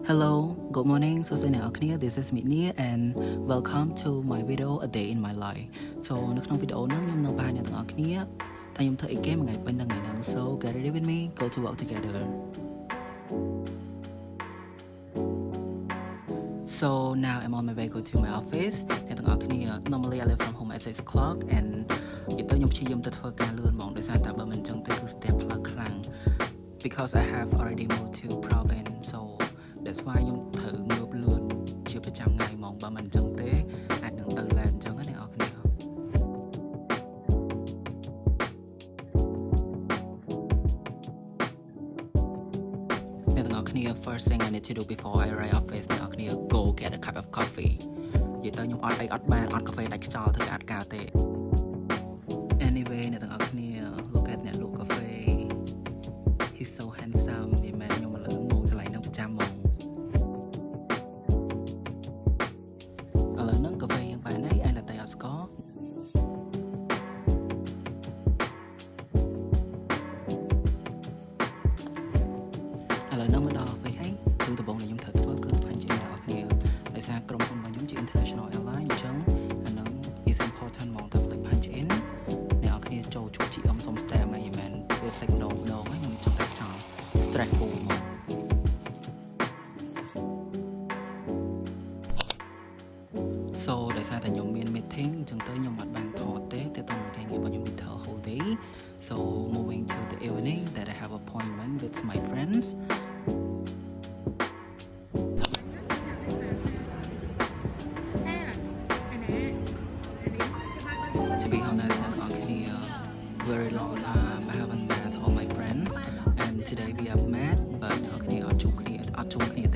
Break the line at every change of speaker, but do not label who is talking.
Hello, good morning, Susan and This is Mitnia and welcome to my video A Day in My Life. So នៅក្នុងវីដេអូនេះខ្ញុំនឹងបង្ហាញអ្នកទាំងអស់គ្នាថាខ្ញុំធ្វើអីគេមួយថ្ងៃពេញថ្ងៃហ្នឹង So get ready with me, go to work together. So now I'm on my way go to my office. អ្នកទាំងអស់គ្នា normally I leave from home at 6 o'clock and និយាយទៅខ្ញុំព្យាយាមទៅធ្វើការលឿនហ្មងដោយសារតែបើមិនអញ្ចឹងទេគឺស្ទះផ្លូវខ្លាំង because I have already moved to province so that's why ខ្ញុំត្រូវងើបលឿនជាប្រចាំថ្ងៃហ្មងបើមិនអញ្ចឹងទេអាចនឹងទៅឡែនអញ្ចឹងណាអ្នកនរគ្នាអ្នកទាំងអស់គ្នា first thing I need to do before I arrive office អ្នកនរគ្នា go get a cup of coffee និយាយទៅខ្ញុំអត់អីអត់បានអត់កាហ្វេដាច់ខ្យល់ធ្វើអាចការទេ anyway អ្នកទាំងអស់គ្នា look at អ្នកលក់កាហ្វេ he's so handsome វាមែនខ្ញុំឥឡូវងូកន្លែងហ្នឹងប្រចាំហ្មងឥឡូវហ្នឹងកាហ្វេយើងបានហើយឯងតែអត់ស្ករឥឡូវហ្នឹងមកដល់ office ហើយគឺដំបូងដែលខ្ញុំត្រូវធ្វើគឺផាញ់ជាអ្នកនរគ្នាដោយសារក្រុមហ៊ុនរបស់ខ្ញុំជា international airline អញ្ចឹងអាហ្នឹង is important ហ្មងតែផ្លេច punch in អ្នកនរគ្នាចូលជួប GM សុំ stay អីមែនពេលផ្លេចម្ដងហើយខ្ញុំចង់តែចង់ stressful ហ្មងso ដោយសារតែខ្ញុំមាន meeting អញ្ចឹងទៅខ្ញុំអត់បានថតទេទៅតាមការងាររបស់ខ្ញុំ detail whole day so moving to the evening that I have appointment with my friends to be honest អ្នកទាំងអស់គ្នា very long time I haven't met all my friends and today we have met but អ្នកទាំងអស់គ្នាអត់ជួបគ្នាទេ